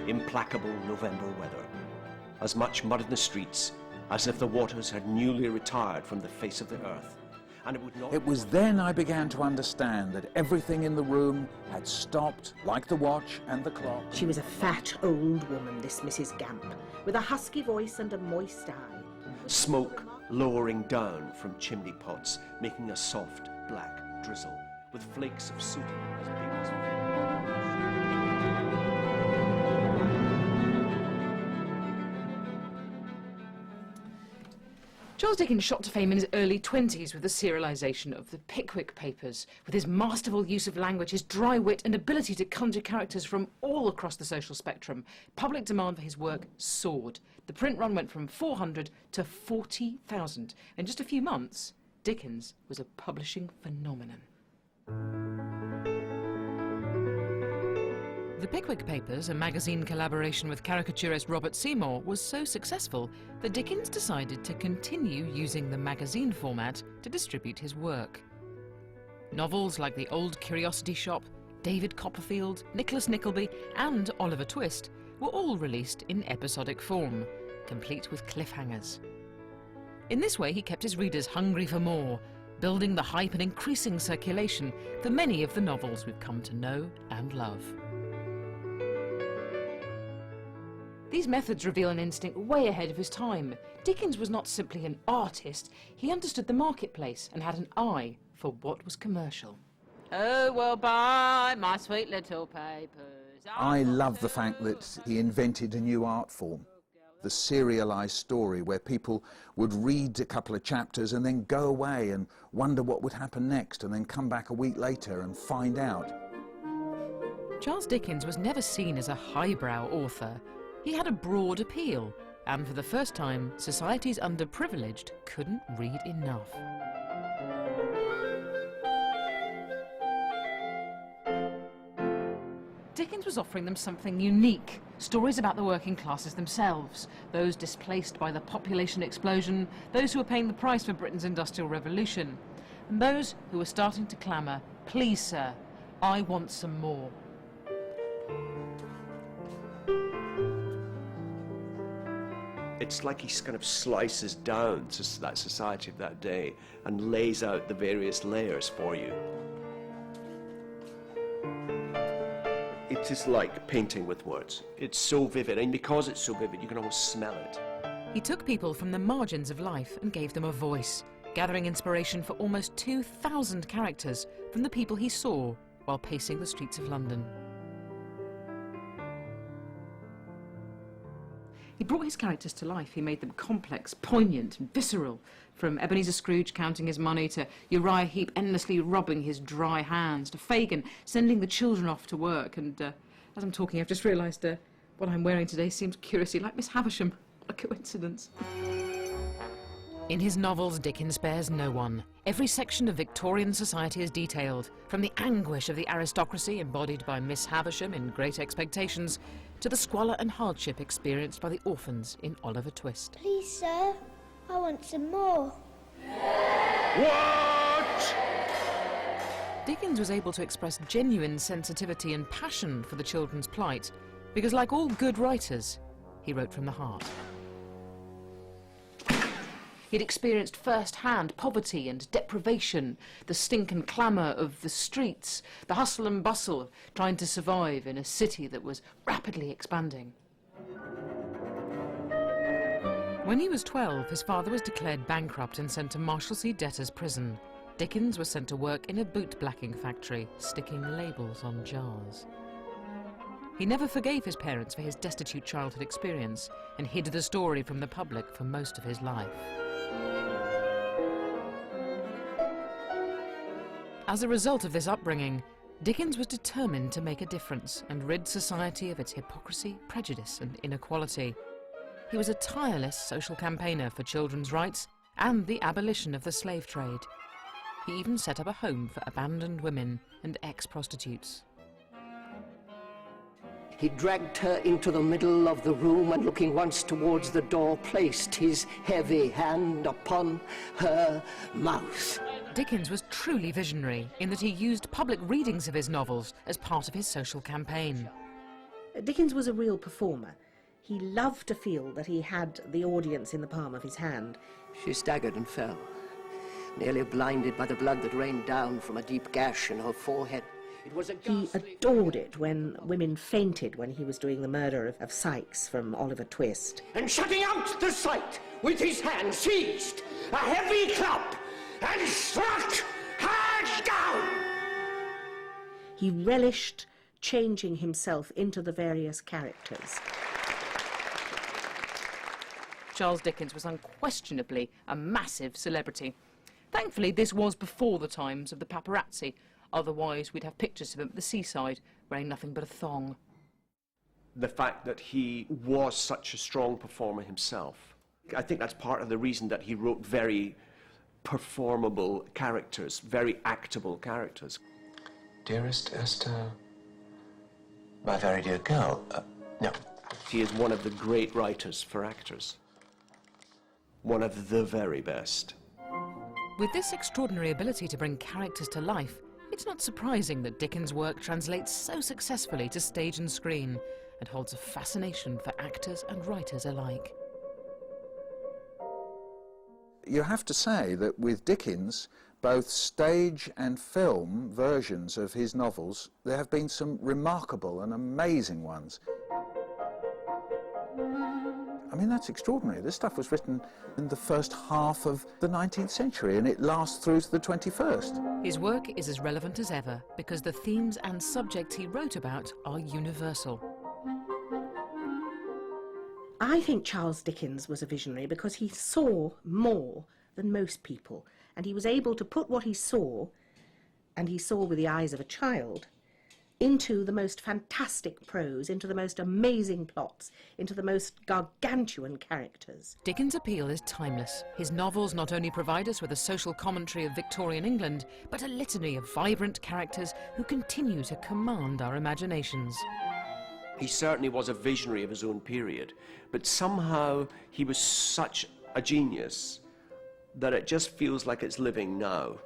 implacable November weather. As much mud in the streets as if the waters had newly retired from the face of the earth. And it would not... It was then I began to understand that everything in the room had stopped, like the watch and the clock. She was a fat old woman, this Mrs. Gamp, with a husky voice and a moist eye. Smoke lowering down from chimney pots, making a soft black drizzle, with flakes of sooting as big as... Charles Dickens shot to fame in his early 20s with the serialisation of the Pickwick Papers. With his masterful use of language, his dry wit and ability to conjure characters from all across the social spectrum, public demand for his work soared. The print run went from 400 to 40,000. In just a few months, Dickens was a publishing phenomenon. The Pickwick Papers, a magazine collaboration with caricaturist Robert Seymour, was so successful that Dickens decided to continue using the magazine format to distribute his work. Novels like The Old Curiosity Shop, David Copperfield, Nicholas Nickleby and Oliver Twist were all released in episodic form, complete with cliffhangers. In this way he kept his readers hungry for more, building the hype and increasing circulation for many of the novels we've come to know and love. These methods reveal an instinct way ahead of his time. Dickens was not simply an artist, he understood the marketplace and had an eye for what was commercial. Oh, well, buy my sweet little papers. I love the fact that he invented a new art form, the serialised story, where people would read a couple of chapters and then go away and wonder what would happen next and then come back a week later and find out. Charles Dickens was never seen as a highbrow author. He had a broad appeal, and for the first time, society's underprivileged couldn't read enough. Dickens was offering them something unique, stories about the working classes themselves, those displaced by the population explosion, those who were paying the price for Britain's Industrial Revolution, and those who were starting to clamour, "Please, sir, I want some more." It's like he kind of slices down to that society of that day and lays out the various layers for you. It is like painting with words. It's so vivid, and because it's so vivid, you can almost smell it. He took people from the margins of life and gave them a voice, gathering inspiration for almost 2,000 characters from the people he saw while pacing the streets of London. He brought his characters to life. He made them complex, poignant and visceral, from Ebenezer Scrooge counting his money to Uriah Heep endlessly rubbing his dry hands, to Fagin sending the children off to work. And as I'm talking, I've just realised what I'm wearing today seems curiously like Miss Havisham. What a coincidence. In his novels, Dickens spares no one. Every section of Victorian society is detailed, from the anguish of the aristocracy embodied by Miss Havisham in Great Expectations, to the squalor and hardship experienced by the orphans in Oliver Twist. Please, sir, I want some more. What? Dickens was able to express genuine sensitivity and passion for the children's plight, because like all good writers, he wrote from the heart. He'd experienced first-hand poverty and deprivation, the stink and clamour of the streets, the hustle and bustle of trying to survive in a city that was rapidly expanding. When he was 12, his father was declared bankrupt and sent to Marshalsea debtors' prison. Dickens was sent to work in a boot-blacking factory, sticking labels on jars. He never forgave his parents for his destitute childhood experience and hid the story from the public for most of his life. As a result of this upbringing, Dickens was determined to make a difference and rid society of its hypocrisy, prejudice and inequality. He was a tireless social campaigner for children's rights and the abolition of the slave trade. He even set up a home for abandoned women and ex-prostitutes. He dragged her into the middle of the room and, looking once towards the door, placed his heavy hand upon her mouth. Dickens was truly visionary in that he used public readings of his novels as part of his social campaign. Dickens was a real performer. He loved to feel that he had the audience in the palm of his hand. She staggered and fell, nearly blinded by the blood that rained down from a deep gash in her forehead. It was a He adored it when women fainted when he was doing the murder of Sykes from Oliver Twist. And shutting out the sight, with his hand seized a heavy club and struck her down. He relished changing himself into the various characters. Charles Dickens was unquestionably a massive celebrity. Thankfully, this was before the times of the paparazzi. Otherwise, we'd have pictures of him at the seaside, wearing nothing but a thong. The fact that he was such a strong performer himself, I think that's part of the reason that he wrote very performable characters, very actable characters. Dearest Esther, my very dear girl, no. He is one of the great writers for actors. One of the very best. With this extraordinary ability to bring characters to life, it's not surprising that Dickens' work translates so successfully to stage and screen and holds a fascination for actors and writers alike. You have to say that with Dickens, both stage and film versions of his novels, there have been some remarkable and amazing ones. I mean, that's extraordinary. This stuff was written in the first half of the 19th century, and it lasts through to the 21st. His work is as relevant as ever because the themes and subjects he wrote about are universal. I think Charles Dickens was a visionary because he saw more than most people, and he was able to put what he saw, and he saw with the eyes of a child, into the most fantastic prose, into the most amazing plots, into the most gargantuan characters. Dickens' appeal is timeless. His novels not only provide us with a social commentary of Victorian England, but a litany of vibrant characters who continue to command our imaginations. He certainly was a visionary of his own period, but somehow he was such a genius that it just feels like it's living now.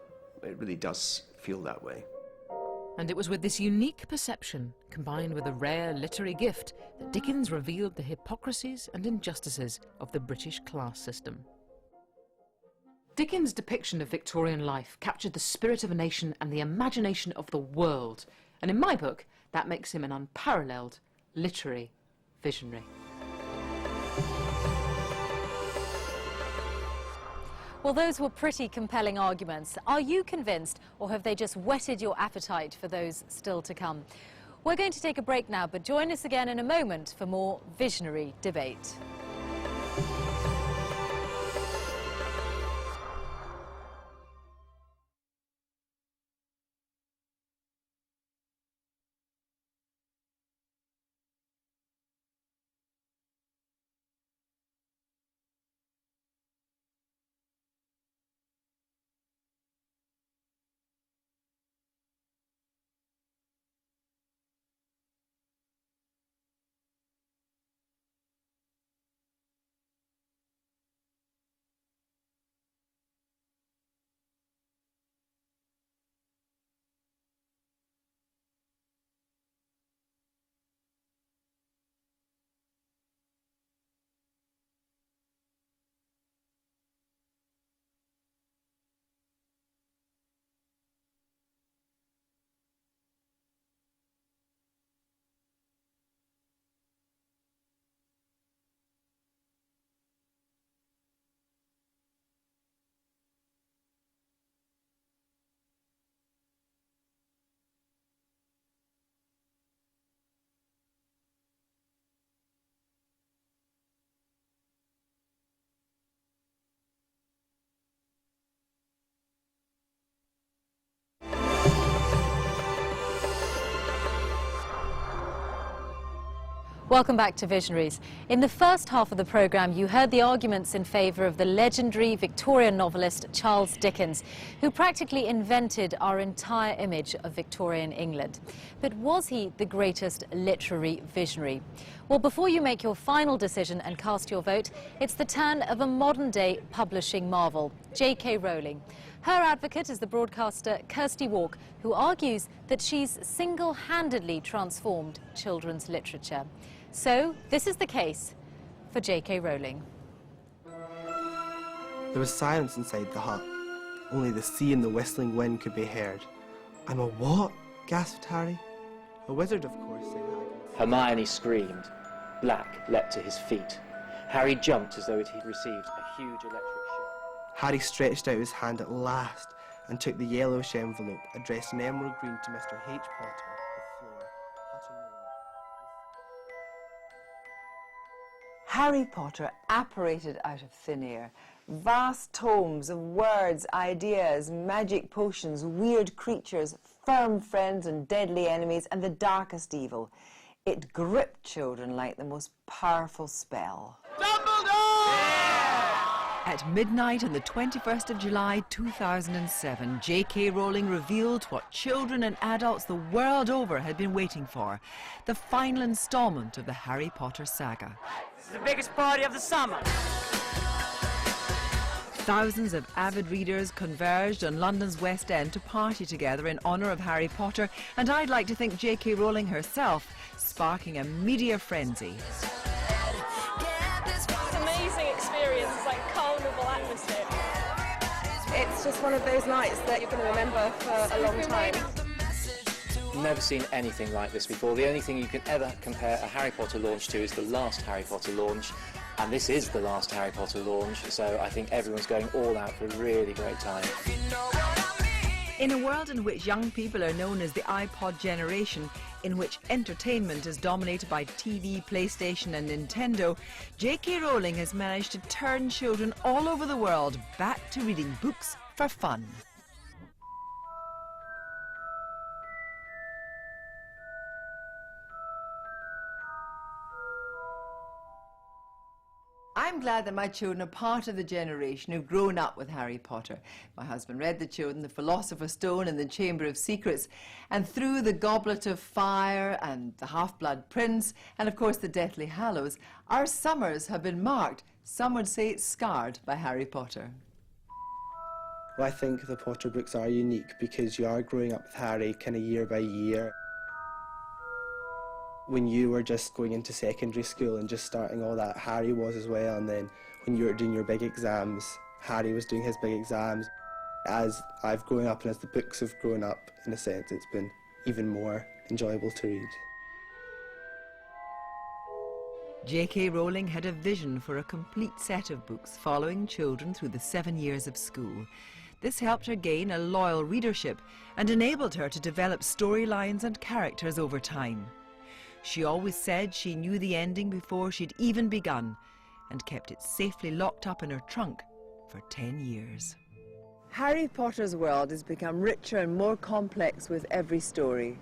It really does feel that way. And it was with this unique perception, combined with a rare literary gift, that Dickens revealed the hypocrisies and injustices of the British class system. Dickens' depiction of Victorian life captured the spirit of a nation and the imagination of the world. And in my book, that makes him an unparalleled literary visionary. Well, those were pretty compelling arguments. Are you convinced, or have they just whetted your appetite for those still to come? We're going to take a break now, but join us again in a moment for more visionary debate. Welcome back to Visionaries. In the first half of the programme, you heard the arguments in favour of the legendary Victorian novelist Charles Dickens, who practically invented our entire image of Victorian England. But was he the greatest literary visionary? Well, before you make your final decision and cast your vote, it's the turn of a modern-day publishing marvel, J.K. Rowling. Her advocate is the broadcaster Kirsty Walk, who argues that she's single-handedly transformed children's literature. So this is the case for J.K. Rowling. There was silence inside the hut. Only the sea and the whistling wind could be heard. "I'm a what?" gasped Harry. "A wizard, of course," said Hagrid. Hermione screamed. Black leapt to his feet. Harry jumped as though he'd received a huge electric shock. Harry stretched out his hand at last and took the yellowish envelope addressed in emerald green to Mr. H. Potter, the floor. Harry Potter apparated out of thin air. Vast tomes of words, ideas, magic potions, weird creatures, firm friends and deadly enemies, and the darkest evil. It gripped children like the most powerful spell. At midnight on the 21st of July 2007, J.K. Rowling revealed what children and adults the world over had been waiting for, the final installment of the Harry Potter saga. This is the biggest party of the summer. Thousands of avid readers converged on London's West End to party together in honour of Harry Potter, and I'd like to think J.K. Rowling herself, sparking a media frenzy. It's an amazing experience, it's like carnival atmosphere. It's just one of those nights that you're going to remember for a long time. Never seen anything like this before. The only thing you can ever compare a Harry Potter launch to is the last Harry Potter launch, and this is the last Harry Potter launch, so I think everyone's going all out for a really great time. In a world in which young people are known as the iPod generation, in which entertainment is dominated by TV, PlayStation and Nintendo, J.K. Rowling has managed to turn children all over the world back to reading books for fun. I'm glad that my children are part of the generation who've grown up with Harry Potter. My husband read the children The Philosopher's Stone and The Chamber of Secrets, and through The Goblet of Fire and The Half-Blood Prince, and of course The Deathly Hallows, our summers have been marked, some would say scarred, by Harry Potter. Well, I think the Potter books are unique because you are growing up with Harry kind of year by year. When you were just going into secondary school and just starting all that, Harry was as well, and then when you were doing your big exams, Harry was doing his big exams. As I've grown up and as the books have grown up, in a sense, it's been even more enjoyable to read. J.K. Rowling had a vision for a complete set of books following children through the 7 years of school. This helped her gain a loyal readership and enabled her to develop storylines and characters over time. She always said she knew the ending before she'd even begun, and kept it safely locked up in her trunk for 10 years. Harry Potter's world has become richer and more complex with every story.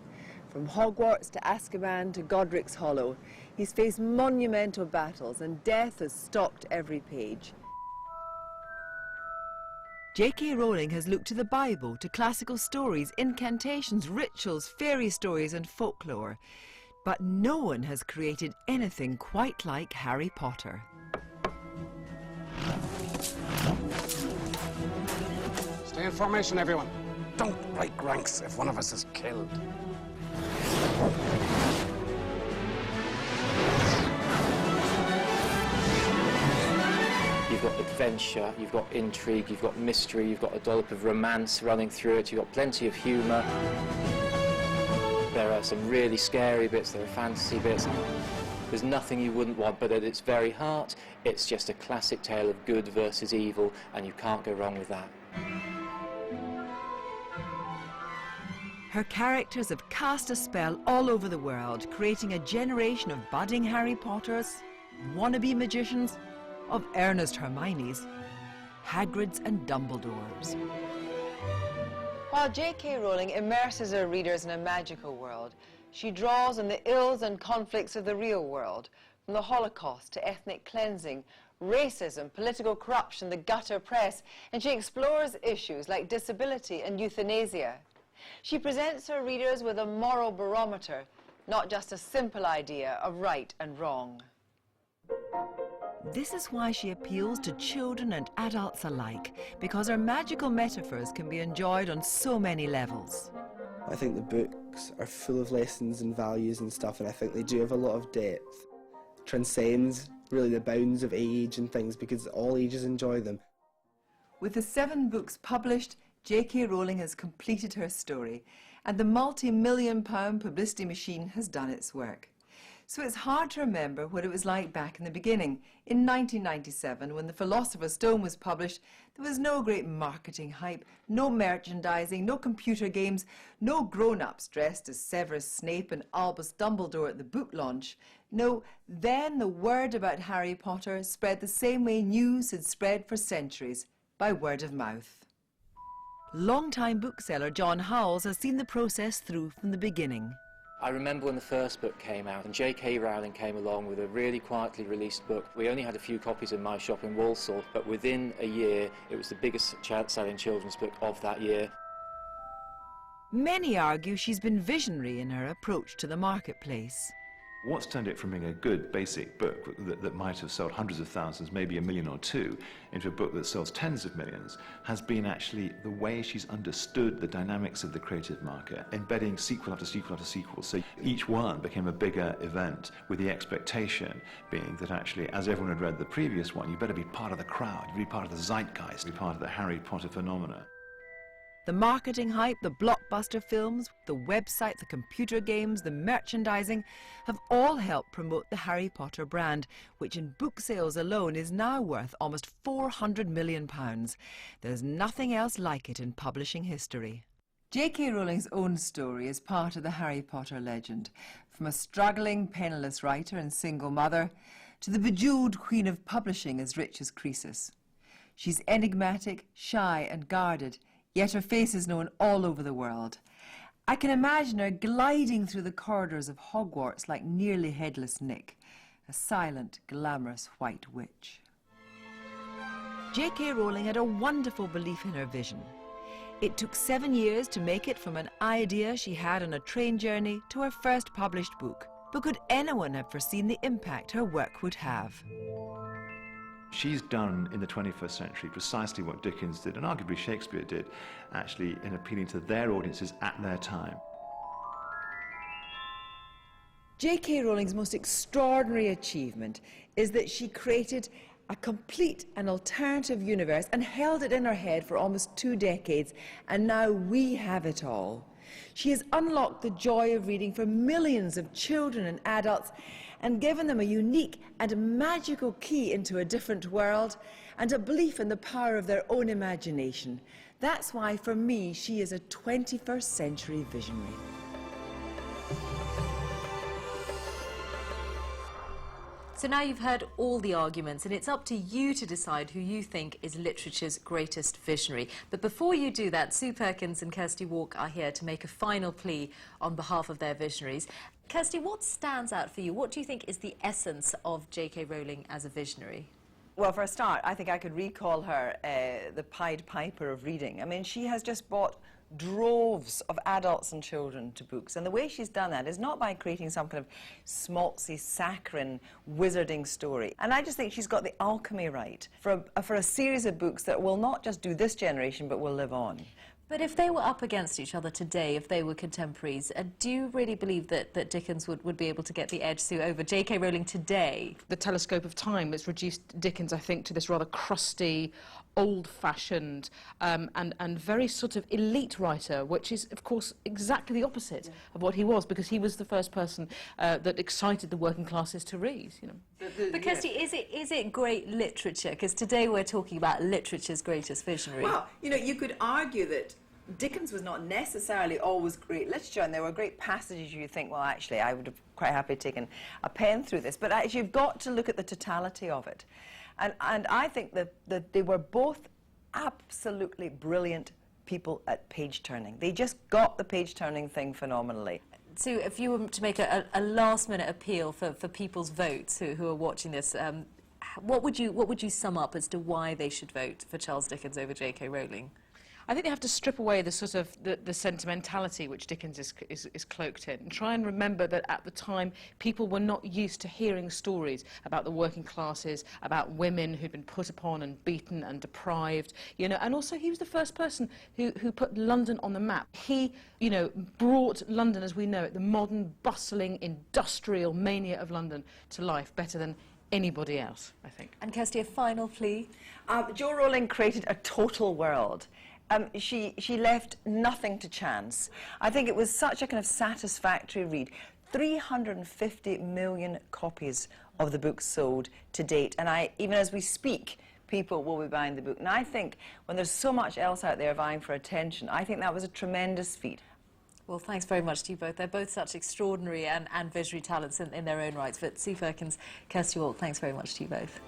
From Hogwarts to Azkaban to Godric's Hollow, he's faced monumental battles and death has stalked every page. J.K. Rowling has looked to the Bible, to classical stories, incantations, rituals, fairy stories and folklore. But no one has created anything quite like Harry Potter. Stay in formation, everyone. Don't break ranks if one of us is killed. You've got adventure, you've got intrigue, you've got mystery, you've got a dollop of romance running through it, you've got plenty of humour. There are some really scary bits, there are fantasy bits. There's nothing you wouldn't want, but at its very heart, it's just a classic tale of good versus evil, and you can't go wrong with that. Her characters have cast a spell all over the world, creating a generation of budding Harry Potters, wannabe magicians, of earnest Hermiones, Hagrids and Dumbledores. While J.K. Rowling immerses her readers in a magical world, she draws on the ills and conflicts of the real world, from the Holocaust to ethnic cleansing, racism, political corruption, the gutter press, and she explores issues like disability and euthanasia. She presents her readers with a moral barometer, not just a simple idea of right and wrong. This is why she appeals to children and adults alike, because her magical metaphors can be enjoyed on so many levels. I think the books are full of lessons and values and stuff, and I think they do have a lot of depth. Transcends really the bounds of age and things, because all ages enjoy them. With the 7 books published, J.K. Rowling has completed her story, and the multi-million-pound publicity machine has done its work. So it's hard to remember what it was like back in the beginning. In 1997, when The Philosopher's Stone was published, there was no great marketing hype, no merchandising, no computer games, no grown-ups dressed as Severus Snape and Albus Dumbledore at the book launch. No, then the word about Harry Potter spread the same way news had spread for centuries, by word of mouth. Long-time bookseller John Howells has seen the process through from the beginning. I remember when the first book came out and J.K. Rowling came along with a really quietly released book. We only had a few copies in my shop in Walsall, but within a year it was the biggest selling children's book of that year. Many argue she's been visionary in her approach to the marketplace. What's turned it from being a good basic book that might have sold hundreds of thousands, maybe 1 million or 2, into a book that sells tens of millions, has been actually the way she's understood the dynamics of the creative market, embedding sequel after sequel after sequel. So each one became a bigger event, with the expectation being that actually, as everyone had read the previous one, you better be part of the crowd, you be part of the zeitgeist, be part of the Harry Potter phenomena. The marketing hype, the blockbuster films, the website, the computer games, the merchandising have all helped promote the Harry Potter brand, which in book sales alone is now worth almost £400 million. There's nothing else like it in publishing history. J.K. Rowling's own story is part of the Harry Potter legend, from a struggling, penniless writer and single mother to the bejeweled queen of publishing as rich as Croesus. She's enigmatic, shy and guarded, yet her face is known all over the world. I can imagine her gliding through the corridors of Hogwarts like nearly headless Nick, a silent, glamorous white witch. J.K. Rowling had a wonderful belief in her vision. It took 7 years to make it from an idea she had on a train journey to her first published book. But could anyone have foreseen the impact her work would have? She's done in the 21st century precisely what Dickens did, and arguably Shakespeare did, actually in appealing to their audiences at their time. J.K. Rowling's most extraordinary achievement is that she created a complete and alternative universe and held it in her head for almost 2 decades, and now we have it all. She has unlocked the joy of reading for millions of children and adults and given them a unique and magical key into a different world and a belief in the power of their own imagination. That's why, for me, she is a 21st century visionary. So now you've heard all the arguments, and it's up to you to decide who you think is literature's greatest visionary. But before you do that, Sue Perkins and Kirsty Walk are here to make a final plea on behalf of their visionaries. Kirsty, what stands out for you? What do you think is the essence of J.K. Rowling as a visionary? Well, for a start, I think I could recall her the Pied Piper of reading. I mean, she has just brought droves of adults and children to books, and the way she's done that is not by creating some kind of schmaltzy, saccharine, wizarding story. And I just think she's got the alchemy right for a series of books that will not just do this generation, but will live on. But if they were up against each other today, if they were contemporaries, do you really believe that Dickens would be able to get the edge, Sue, over J.K. Rowling today? The telescope of time has reduced Dickens, I think, to this rather crusty, old-fashioned and very sort of elite writer, which is, of course, exactly the opposite of what he was, because he was the first person that excited the working classes to read, you know. But Kirsty, is it great literature? Because today we're talking about literature's greatest visionary. Well, you know, you could argue that Dickens was not necessarily always great literature, and there were great passages you think, well, actually, I would have quite happily taken a pen through this. But actually, you've got to look at the totality of it. And I think that they were both absolutely brilliant people at page-turning. They just got the page-turning thing phenomenally. So if you were to make a last-minute appeal for people's votes who are watching this, what would you sum up as to why they should vote for Charles Dickens over J.K. Rowling? I think they have to strip away the sort of the sentimentality which Dickens is cloaked in, and try and remember that at the time people were not used to hearing stories about the working classes, about women who'd been put upon and beaten and deprived, you know, and also he was the first person who put London on the map. He, you know, brought London as we know it, the modern, bustling, industrial mania of London, to life better than anybody else, I think. And Kirsty, a final plea? Jo Rowling created a total world. She left nothing to chance. I think it was such a kind of satisfactory read. 350 million copies of the book sold to date, and even as we speak, people will be buying the book. And I think when there's so much else out there vying for attention, I think that was a tremendous feat. Well, thanks very much to you both. They're both such extraordinary and visionary talents in their own rights. But Sue Perkins, Kirsty Walk, thanks very much to you both.